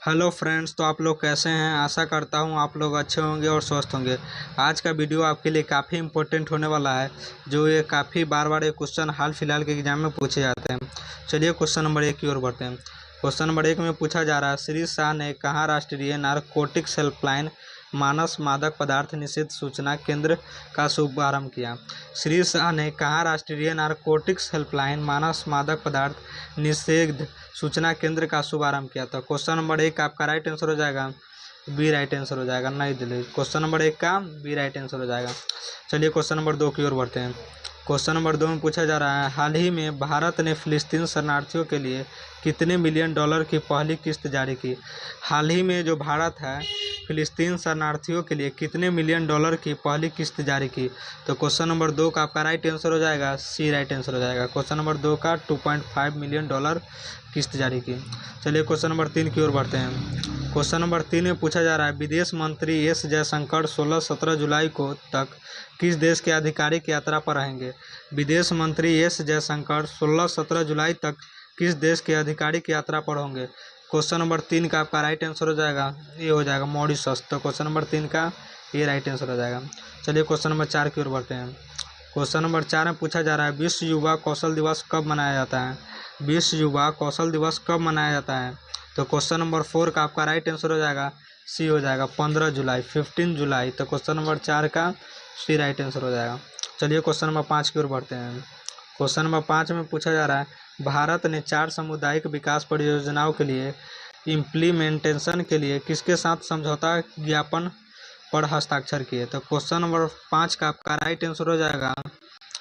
Hello friends, तो आप लोग कैसे हैं। आशा करता हूं आप लोग अच्छे होंगे और स्वस्थ होंगे। आज का वीडियो आपके लिए काफ़ी इंपॉर्टेंट होने वाला है। जो ये काफ़ी बार बार ये क्वेश्चन हाल फिलहाल के एग्जाम में पूछे जाते हैं। चलिए क्वेश्चन नंबर 1 की ओर बढ़ते हैं। क्वेश्चन नंबर 1 में पूछा जा रहा है, श्री शाह ने कहाँ राष्ट्रीय नारकोटिक्स हेल्पलाइन मानस मादक पदार्थ निषेध सूचना केंद्र का शुभारंभ किया। श्री शाह ने कहाँ राष्ट्रीय नारकोटिक्स हेल्पलाइन मानस मादक पदार्थ निषेध सूचना केंद्र का शुभारंभ किया। तो क्वेश्चन नंबर 1 का आपका राइट आंसर हो जाएगा बी, राइट आंसर हो जाएगा नई दिल्ली। क्वेश्चन नंबर 1 का बी राइट आंसर हो जाएगा। चलिए क्वेश्चन नंबर 2 की ओर बढ़ते हैं। क्वेश्चन नंबर 2 में पूछा जा रहा है, हाल ही में भारत ने फिलिस्तीन शरणार्थियों के लिए कितने मिलियन डॉलर की पहली किस्त जारी की। हाल ही में जो भारत है फिलिस्तीन शरणार्थियों के लिए कितने मिलियन डॉलर की पहली किस्त जारी की। तो क्वेश्चन नंबर 2 का आपका राइट आंसर हो जाएगा सी, राइट आंसर हो जाएगा। क्वेश्चन नंबर 2 का 2.5 मिलियन डॉलर किस्त जारी की। चलिए क्वेश्चन नंबर 3 की ओर बढ़ते हैं। क्वेश्चन नंबर 3 में पूछा जा रहा है, विदेश मंत्री एस जयशंकर 16-17 जुलाई को तक किस देश के आधिकारिक यात्रा पर रहेंगे। विदेश मंत्री एस जयशंकर 16-17 जुलाई तक किस देश के आधिकारिक यात्रा पर होंगे। क्वेश्चन नंबर 3 का आपका राइट आंसर हो जाएगा ये हो जाएगा मॉरिशस। तो क्वेश्चन नंबर 3 का ये राइट आंसर हो जाएगा। चलिए क्वेश्चन नंबर 4 की ओर बढ़ते हैं। क्वेश्चन नंबर 4 में पूछा जा रहा है, विश्व युवा कौशल दिवस कब मनाया जाता है। विश्व युवा कौशल दिवस कब मनाया जाता है। तो क्वेश्चन नंबर 4 का आपका राइट आंसर हो जाएगा सी हो जाएगा 15 जुलाई, 15 जुलाई। तो क्वेश्चन नंबर 4 का सी राइट आंसर हो जाएगा। चलिए क्वेश्चन नंबर 5 की ओर बढ़ते हैं। क्वेश्चन नंबर 5 में पूछा जा रहा है, भारत ने 4 सामुदायिक विकास परियोजनाओं के लिए इम्प्लीमेंटेशन के लिए किसके साथ समझौता ज्ञापन पर हस्ताक्षर किए। तो क्वेश्चन नंबर 5 का आपका राइट आंसर हो जाएगा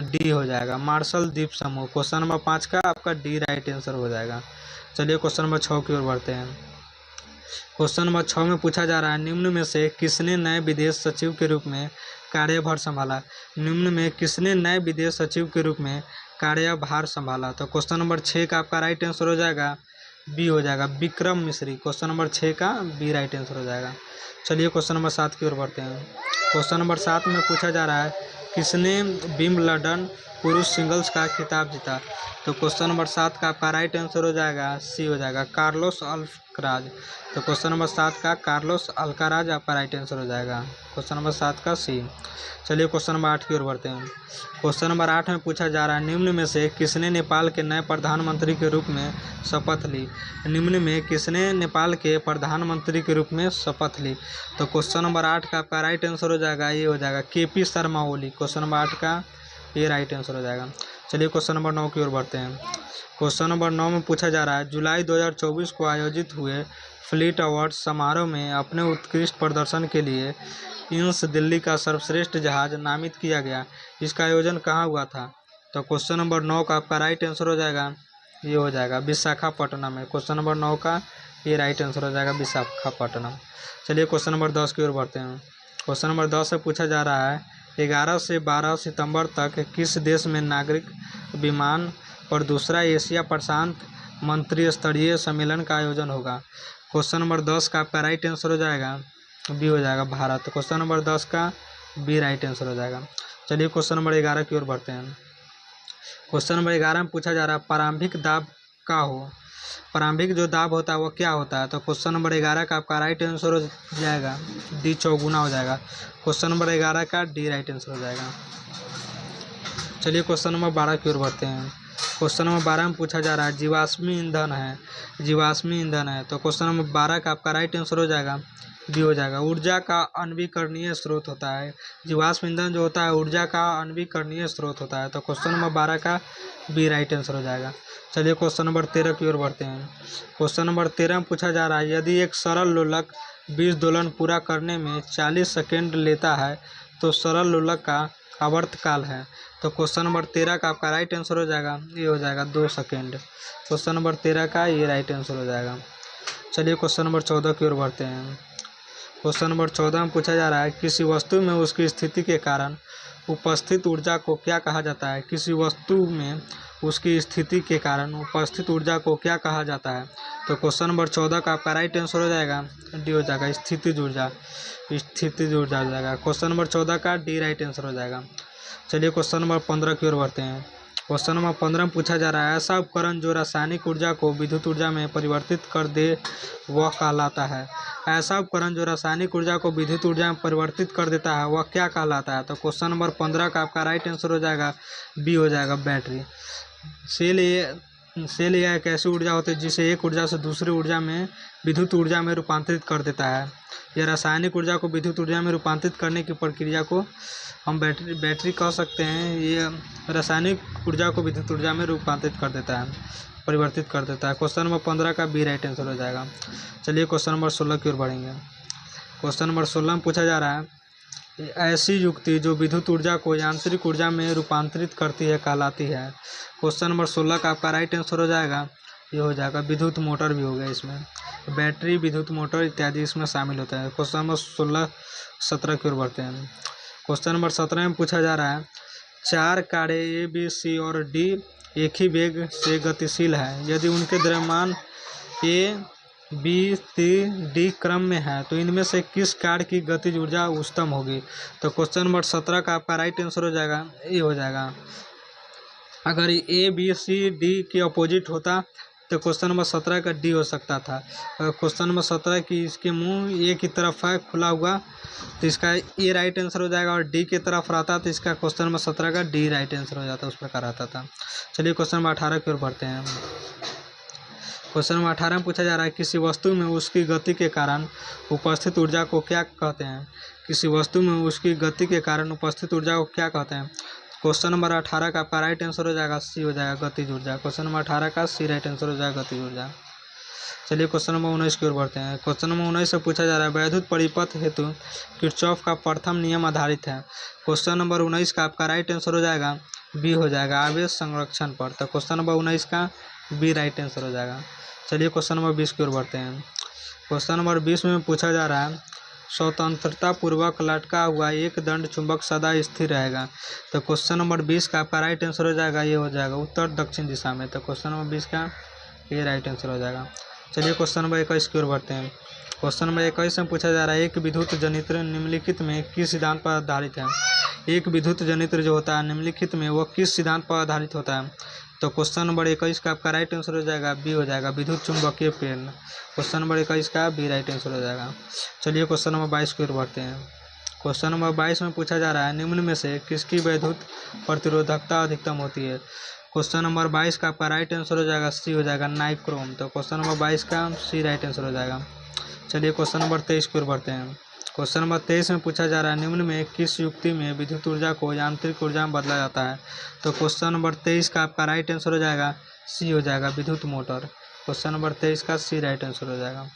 डी हो जाएगा मार्शल द्वीप समूह। क्वेश्चन नंबर 5 का आपका डी राइट आंसर हो जाएगा। चलिए क्वेश्चन नंबर 6 की ओर बढ़ते हैं। क्वेश्चन नंबर 6 में पूछा जा रहा है, निम्न में से किसने नए विदेश सचिव के रूप में कार्यभार संभाला। निम्न में किसने नए विदेश सचिव के रूप में कार्यभार संभाला। तो क्वेश्चन नंबर 6 का आपका राइट आंसर हो जाएगा बी हो जाएगा विक्रम मिश्री। क्वेश्चन नंबर 6 का बी राइट आंसर हो जाएगा। चलिए क्वेश्चन नंबर 7 की ओर बढ़ते हैं। क्वेश्चन नंबर 7 में पूछा जा रहा है, किसने विंबलडन पुरुष सिंगल्स का खिताब जीता। तो क्वेश्चन नंबर 7 का आपका राइट आंसर हो जाएगा सी हो जाएगा कार्लोस अल्कराज। तो क्वेश्चन नंबर 7 का कार्लोस अल्कराज आपका राइट आंसर हो जाएगा। क्वेश्चन नंबर 7 का सी। चलिए क्वेश्चन नंबर 8 की ओर बढ़ते हैं। क्वेश्चन नंबर 8 में पूछा जा रहा है, निम्न में से किसने नेपाल के नए प्रधानमंत्री के रूप में शपथ ली। निम्न में किसने नेपाल के प्रधानमंत्री के रूप में शपथ ली। तो क्वेश्चन नंबर 8 का आपका राइट आंसर हो जाएगा ये हो जाएगा KP Sharma Oli. Question number 8 का ये राइट आंसर हो जाएगा। चलिए क्वेश्चन नंबर 9 की ओर बढ़ते हैं। क्वेश्चन नंबर 9 में पूछा जा रहा है, जुलाई 2024 को आयोजित हुए फ्लीट अवार्ड समारोह में अपने उत्कृष्ट प्रदर्शन के लिए इंस दिल्ली का सर्वश्रेष्ठ जहाज नामित किया गया। इसका आयोजन कहाँ हुआ था। तो क्वेश्चन नंबर 9 का आपका राइट आंसर हो जाएगा ये हो जाएगा विशाखापट्टनम में। क्वेश्चन नंबर 9 का ये राइट आंसर हो जाएगा विशाखापट्टनम। चलिए क्वेश्चन नंबर 10 की ओर बढ़ते हैं। क्वेश्चन नंबर 10 से पूछा जा रहा है, 11 से 12 सितंबर तक किस देश में नागरिक विमान पर दूसरा एशिया प्रशांत मंत्री स्तरीय सम्मेलन का आयोजन होगा। क्वेश्चन नंबर 10 का आपका राइट आंसर हो जाएगा बी हो जाएगा भारत। क्वेश्चन नंबर 10 का बी राइट आंसर हो जाएगा। चलिए क्वेश्चन नंबर 11 की ओर बढ़ते हैं। क्वेश्चन नंबर 11 में पूछा जा रहा है, प्रारंभिक दाब का हो। प्रारंभिक जो दाब होता है वो क्या होता है। तो क्वेश्चन नंबर 11 का आपका राइट आंसर हो जाएगा डी चौगुना हो जाएगा। क्वेश्चन नंबर 11 का डी राइट आंसर हो जाएगा। चलिए क्वेश्चन नंबर 12 की ओर बढ़ते हैं। क्वेश्चन नंबर 12 में पूछा जा रहा है, जीवाश्मी ईंधन है, जीवाश्मी ईंधन है। तो क्वेश्चन नंबर 12 का आपका राइट आंसर हो जाएगा डी हो जाएगा ऊर्जा का अनवीकरणीय स्रोत होता है। जीवाश्म ईंधन जो होता है ऊर्जा का अनवीकरणीय स्रोत होता है। तो क्वेश्चन नंबर 12 का बी राइट आंसर हो जाएगा। चलिए क्वेश्चन नंबर 13 की ओर बढ़ते हैं। क्वेश्चन नंबर 13 में पूछा जा रहा है, यदि एक सरल लोलक 20 दोलन पूरा करने में 40 सेकेंड लेता है तो सरल लोलक का आवर्तकाल है। तो क्वेश्चन नंबर 13 का आपका राइट आंसर हो जाएगा ये हो जाएगा 2 सेकेंड। क्वेश्चन नंबर 13 का ये राइट आंसर हो जाएगा। चलिए क्वेश्चन नंबर 14 की ओर बढ़ते हैं। क्वेश्चन नंबर 14 में पूछा जा रहा है, किसी वस्तु में उसकी स्थिति के कारण उपस्थित ऊर्जा को क्या कहा जाता है। किसी वस्तु में उसकी स्थिति के कारण उपस्थित ऊर्जा को क्या कहा जाता है। तो क्वेश्चन नंबर 14 का आपका राइट आंसर हो जाएगा डी हो जाएगा स्थितिज ऊर्जा, स्थितिज ऊर्जा हो जाएगा। क्वेश्चन नंबर 14 का डी राइट आंसर हो जाएगा। चलिए क्वेश्चन नंबर 15 की ओर बढ़ते हैं। क्वेश्चन नंबर 15 में पूछा जा रहा है ऐसा उपकरण जो रासायनिक ऊर्जा को विद्युत ऊर्जा में परिवर्तित कर दे वह कहलाता है। ऐसा उपकरण जो रासायनिक ऊर्जा को विद्युत ऊर्जा में परिवर्तित कर देता है वह क्या कहलाता है। तो क्वेश्चन नंबर 15 का आपका राइट आंसर हो जाएगा बी हो जाएगा, बैटरी। सेल यह एक ऐसी ऊर्जा होती है जिसे एक ऊर्जा से दूसरी ऊर्जा में विद्युत ऊर्जा में रूपांतरित कर देता है। यह रासायनिक ऊर्जा को विद्युत ऊर्जा में रूपांतरित करने की प्रक्रिया को हम बैटरी कह सकते हैं। ये रासायनिक ऊर्जा को विद्युत ऊर्जा में रूपांतरित कर देता है, परिवर्तित कर देता है। क्वेश्चन नंबर 15 का बी राइट आंसर हो जाएगा। चलिए क्वेश्चन नंबर 16 की ओर बढ़ेंगे। क्वेश्चन नंबर 16 में पूछा जा रहा है ऐसी युक्ति जो विद्युत ऊर्जा को यांत्रिक ऊर्जा में रूपांतरित करती है कहलाती है। क्वेश्चन नंबर 16 का आपका राइट आंसर हो जाएगा, ये हो जाएगा विद्युत मोटर भी हो गया इसमें, बैटरी, विद्युत मोटर इत्यादि इसमें शामिल होता है। क्वेश्चन नंबर 17 की ओर बढ़ते हैं। क्वेश्चन नंबर 17 में पूछा जा रहा है 4 कारें ए, बी, सी और डी एक ही वेग से गतिशील है। यदि उनके द्रव्यमान ए, बी, सी, डी क्रम में है तो इनमें से किस कार की गतिज ऊर्जा उच्चतम होगी। तो क्वेश्चन नंबर 17 का आपका राइट आंसर हो जाएगा, ए हो जाएगा। अगर ए, बी, सी, डी के अपोजिट होता तो क्वेश्चन नंबर 17 का डी हो सकता था। क्वेश्चन नंबर 17 की इसके मुंह ए की तरफ है खुला हुआ तो इसका ए राइट आंसर हो जाएगा, और डी की तरफ रहता तो इसका क्वेश्चन नंबर 17 का डी राइट आंसर हो जाता, उस प्रकार आता था। चलिए क्वेश्चन नंबर 18 की ओर बढ़ते हैं। क्वेश्चन नंबर 18 में पूछा जा रहा है किसी वस्तु में उसकी गति के कारण उपस्थित ऊर्जा को क्या कहते हैं। किसी वस्तु में उसकी गति के कारण उपस्थित ऊर्जा को क्या कहते हैं। क्वेश्चन नंबर 18 का आपका राइट आंसर हो जाएगा, सी हो जाएगा, गतिज ऊर्जा। क्वेश्चन नंबर 18 का सी राइट आंसर हो जाएगा, गतिज ऊर्जा। चलिए क्वेश्चन नंबर 19 की ओर बढ़ते हैं। क्वेश्चन नंबर 19 से पूछा जा रहा है वैद्युत परिपथ हेतु किरचॉफ का प्रथम नियम आधारित है। क्वेश्चन नंबर 19 का आपका राइट आंसर हो जाएगा, बी हो जाएगा, आवेश संरक्षण पर। तो क्वेश्चन नंबर 19 का बी राइट आंसर हो जाएगा। चलिए क्वेश्चन नंबर 20 की ओर बढ़ते हैं। क्वेश्चन नंबर 20 में पूछा जा रहा है स्वतंत्रता पूर्वक लटका हुआ एक दंड चुंबक सदा स्थिर रहेगा। तो क्वेश्चन नंबर 20 का आपका राइट आंसर हो जाएगा, ये हो जाएगा, उत्तर दक्षिण दिशा में। तो क्वेश्चन नंबर 20 का ये राइट आंसर हो जाएगा। चलिए क्वेश्चन नंबर 21 की ओर बढ़ते हैं। क्वेश्चन नंबर 21 में पूछा जा रहा है एक विद्युत जनित्र निम्नलिखित में किस सिद्धांत पर आधारित है। एक विद्युत जनित्र जो होता है निम्नलिखित में वो किस सिद्धांत पर आधारित होता है। तो क्वेश्चन नंबर 21 का आपका राइट आंसर हो जाएगा, बी हो जाएगा, विद्युत चुंबकीय प्रेरण। क्वेश्चन नंबर 21 का बी राइट आंसर हो जाएगा। चलिए क्वेश्चन नंबर 22 की ओर बढ़ते हैं। क्वेश्चन नंबर 22 में पूछा जा रहा है निम्न में से किसकी वैद्युत प्रतिरोधकता अधिकतम होती है। क्वेश्चन नंबर 22 का आपका राइट आंसर हो जाएगा, सी हो जाएगा, नाइक्रोम। तो क्वेश्चन नंबर 22 का सी राइट आंसर हो जाएगा। चलिए क्वेश्चन नंबर 23 की ओर बढ़ते हैं। क्वेश्चन नंबर 23 में पूछा जा रहा है निम्न में किस युक्ति में विद्युत ऊर्जा को यांत्रिक ऊर्जा में बदला जाता है। तो क्वेश्चन नंबर 23 का आपका राइट आंसर हो जाएगा, सी हो जाएगा, विद्युत मोटर। क्वेश्चन नंबर 23 का सी राइट आंसर हो जाएगा।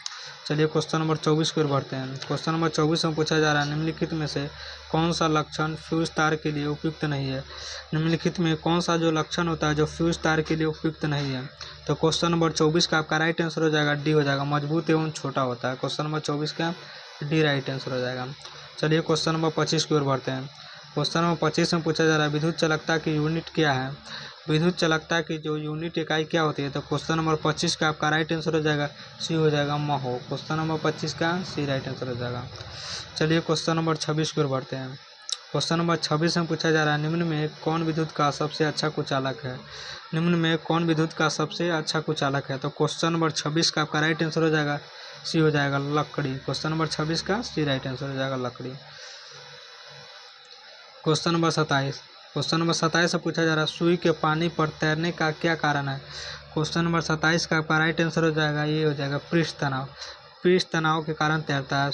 चलिए क्वेश्चन नंबर 24 की ओर बढ़ते हैं। क्वेश्चन नंबर 24 में पूछा जा रहा है निम्नलिखित में से कौन सा लक्षण फ्यूज तार के लिए उपयुक्त नहीं है। निम्नलिखित में कौन सा जो लक्षण होता है जो फ्यूज तार के लिए उपयुक्त नहीं है। तो क्वेश्चन नंबर 24 का आपका राइट आंसर हो जाएगा, डी हो जाएगा, मजबूत एवं छोटा होता है। क्वेश्चन नंबर 24 का डी राइट आंसर हो जाएगा। चलिए क्वेश्चन नंबर 25 की ओर बढ़ते हैं। क्वेश्चन नंबर 25 में पूछा जा रहा है विद्युत चालकता की यूनिट क्या है। विद्युत चालकता की जो यूनिट इकाई क्या होती है। तो क्वेश्चन नंबर 25 का आपका राइट आंसर हो जाएगा, सी हो जाएगा, महो। क्वेश्चन नंबर 25 का सी राइट आंसर हो जाएगा। चलिए क्वेश्चन नंबर 26 की ओर बढ़ते हैं। क्वेश्चन नंबर 26 में पूछा जा रहा है निम्न में कौन विद्युत का सबसे अच्छा कुचालक है। निम्न में कौन विद्युत का सबसे अच्छा कुचालक है। तो क्वेश्चन नंबर 26 का आपका राइट आंसर हो जाएगा, सी हो जाएगा, लकड़ी। क्वेश्चन नंबर 26 का सी राइट आंसर हो जाएगा, लकड़ी। Question number 27। क्वेश्चन नंबर 27 से पूछा जा रहा है सुई के पानी पर तैरने का क्या कारण है। क्वेश्चन नंबर 27 का आपका राइट आंसर हो जाएगा, ये हो जाएगा, पृष्ठ तनाव। पृष्ठ तनाव के कारण तैरता है।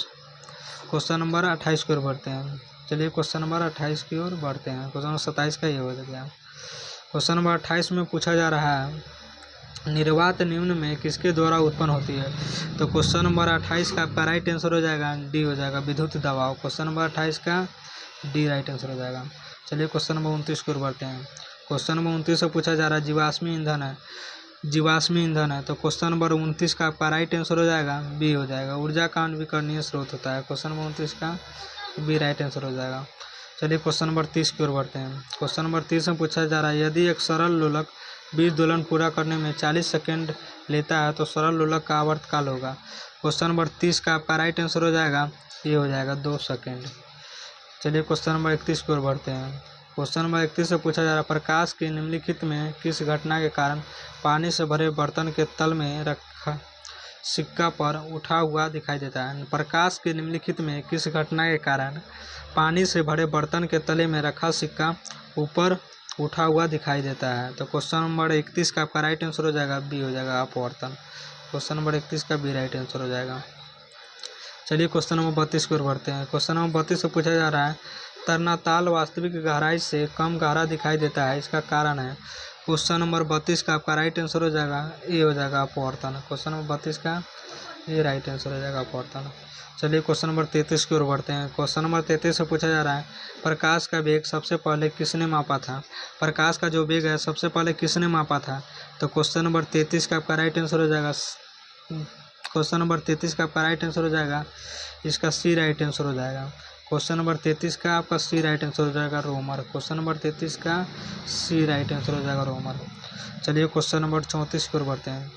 क्वेश्चन नंबर 28 की ओर बढ़ते हैं। चलिए क्वेश्चन नंबर 28 की ओर बढ़ते हैं। क्वेश्चन नंबर 27 का ये हो गया। क्वेश्चन नंबर 28 में पूछा जा रहा है निर्वात निम्न में किसके द्वारा उत्पन्न होती है। तो क्वेश्चन नंबर 28 का आपका राइट आंसर हो जाएगा, डी हो जाएगा, विद्युत दबाव। क्वेश्चन नंबर 28 का डी राइट आंसर हो जाएगा। चलिए क्वेश्चन नंबर 29 की ओर बढ़ते हैं। क्वेश्चन नंबर 29 से पूछा जा रहा है जीवाश्मी ईंधन है, जीवाश्मी ईंधन है। तो क्वेश्चन नंबर 29 का आपका राइट आंसर हो जाएगा, बी हो जाएगा, ऊर्जा का नवीकरणीय स्रोत होता है। क्वेश्चन नंबर 29 का बी राइट आंसर हो जाएगा। चलिए क्वेश्चन नंबर 30 की ओर बढ़ते हैं। क्वेश्चन नंबर 30 में पूछा जा रहा है यदि एक सरल लोलक 20 दोलन पूरा करने में 40 सेकेंड लेता है तो सरल लोलक का आवर्तकाल होगा। क्वेश्चन नंबर 30 का आपका राइट आंसर हो जाएगा, ये हो जाएगा, 2 सेकेंड। चलिए क्वेश्चन नंबर 31 की ओर बढ़ते हैं। क्वेश्चन नंबर 31 से पूछा जा रहा है, प्रकाश की निम्नलिखित में किस घटना के कारण पानी से भरे बर्तन के तल में रखा सिक्का पर उठा हुआ दिखाई देता है। प्रकाश की निम्नलिखित में किस घटना के कारण पानी से भरे बर्तन के तले में रखा सिक्का ऊपर उठा हुआ दिखाई देता है। तो क्वेश्चन नंबर 31 का आपका राइट आंसर हो जाएगा बी हो जाएगा अपवर्तन। क्वेश्चन नंबर 31 का बी राइट आंसर हो जाएगा। चलिए क्वेश्चन नंबर 32 की ओर बढ़ते हैं। क्वेश्चन नंबर 32 से पूछा जा रहा है, तरना ताल वास्तविक गहराई से कम गहरा दिखाई देता है, इसका कारण है। क्वेश्चन नंबर 32 का आपका राइट आंसर हो जाएगा ए हो जाएगा अपवर्तन। क्वेश्चन नंबर 32 का ये राइट आंसर हो जाएगा अपवर्तन। चलिए क्वेश्चन नंबर 33 की ओर बढ़ते हैं। क्वेश्चन नंबर 33 से पूछा जा रहा है, प्रकाश का वेग सबसे पहले किसने मापा था? प्रकाश का जो वेग है सबसे पहले किसने मापा था? तो क्वेश्चन नंबर 33 का आपका राइट आंसर हो जाएगा क्वेश्चन नंबर 33 का आपका राइट आंसर हो जाएगा इसका सी राइट आंसर हो जाएगा। क्वेश्चन नंबर 33 का आपका सी राइट आंसर हो जाएगा रोमर। क्वेश्चन नंबर 33 का सी राइट आंसर हो जाएगा रोमर। चलिए क्वेश्चन नंबर 34 की ओर बढ़ते हैं।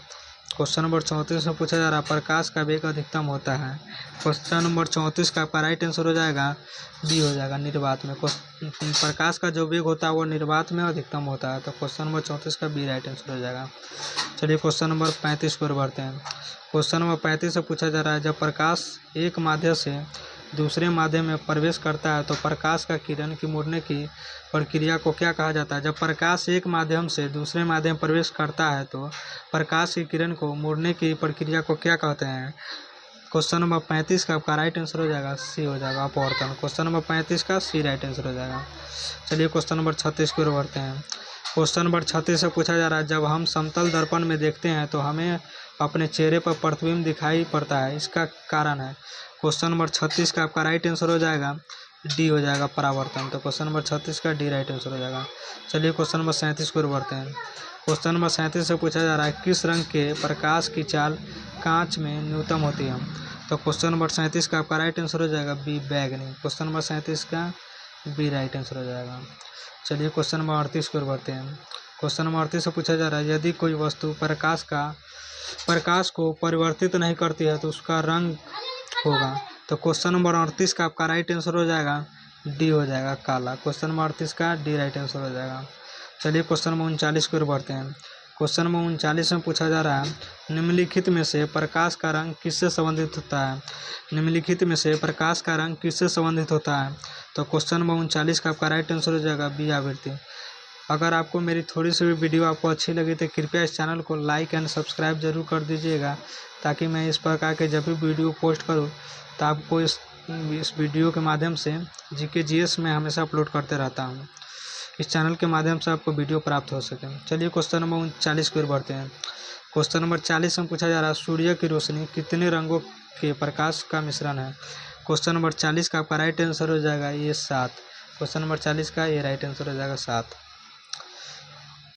क्वेश्चन नंबर 34 में पूछा जा रहा है, प्रकाश का वेग अधिकतम होता है। क्वेश्चन नंबर 34 का आपका राइट आंसर हो जाएगा बी हो जाएगा निर्वात में। प्रकाश का जो वेग होता है वो निर्वात में अधिकतम होता है। तो क्वेश्चन नंबर 34 का बी राइट आंसर हो जाएगा। चलिए क्वेश्चन नंबर 35 की ओर बढ़ते हैं। क्वेश्चन नंबर 35 से पूछा जा रहा है, जब प्रकाश एक माध्यम से दूसरे माध्यम में प्रवेश करता है तो प्रकाश का किरण की मुड़ने की प्रक्रिया को क्या कहा जाता है? जब प्रकाश एक माध्यम से दूसरे माध्यम में प्रवेश करता है तो प्रकाश की किरण को मुड़ने की प्रक्रिया को क्या कहते हैं? क्वेश्चन नंबर 35 का आपका राइट आंसर हो जाएगा सी हो जाएगा अपवर्तन। क्वेश्चन नंबर 35 का सी राइट आंसर हो जाएगा। चलिए क्वेश्चन नंबर 36 की ओर बढ़ते हैं। क्वेश्चन नंबर 36 से पूछा जा रहा है, जब हम समतल दर्पण में देखते हैं तो हमें अपने चेहरे पर प्रतिबिंब दिखाई पड़ता है, इसका कारण है। क्वेश्चन नंबर 36 का आपका राइट आंसर हो जाएगा डी हो जाएगा परावर्तन। तो क्वेश्चन नंबर 36 का डी राइट आंसर हो जाएगा। चलिए क्वेश्चन नंबर 37 की ओर बढ़ते हैं। क्वेश्चन नंबर 37 से पूछा जा रहा है, किस रंग के प्रकाश की चाल कांच में न्यूनतम होती है? तो क्वेश्चन नंबर 37 का आपका राइट आंसर हो जाएगा बी बैगनी। क्वेश्चन नंबर 37 का बी राइट आंसर हो जाएगा। चलिए क्वेश्चन नंबर 38 की ओर बढ़ते हैं। क्वेश्चन नंबर 38 से पूछा जा रहा है, यदि कोई वस्तु प्रकाश को परिवर्तित नहीं करती है तो उसका रंग होगा। तो क्वेश्चन नंबर 38 का आपका राइट आंसर हो जाएगा डी हो जाएगा काला। क्वेश्चन नंबर 38 का डी राइट आंसर हो जाएगा। चलिए क्वेश्चन नंबर 39 की ओर बढ़ते हैं। क्वेश्चन नंबर 39 में पूछा जा रहा है, निम्नलिखित में से प्रकाश का रंग किससे संबंधित होता है? निम्नलिखित में से प्रकाश का रंग किससे संबंधित होता है? तो क्वेश्चन नंबर 39 का आपका राइट आंसर हो जाएगा बी आवृत्ति। अगर आपको मेरी थोड़ी सी भी वीडियो आपको अच्छी लगी तो कृपया इस चैनल को लाइक एंड सब्सक्राइब जरूर कर दीजिएगा, ताकि मैं इस प्रकार के जब भी वीडियो पोस्ट करूं तो आपको इस वीडियो के माध्यम से जीके जीएस में हमेशा अपलोड करते रहता हूं। इस चैनल के माध्यम से आपको वीडियो प्राप्त हो सके। चलिए क्वेश्चन नंबर 40 की ओर बढ़ते हैं। क्वेश्चन नंबर 40 में पूछा जा रहा है, सूर्य की रोशनी कितने रंगों के प्रकाश का मिश्रण है? क्वेश्चन नंबर 40 का आपका राइट आंसर हो जाएगा ये 7। क्वेश्चन नंबर 40 का ये राइट आंसर हो जाएगा 7।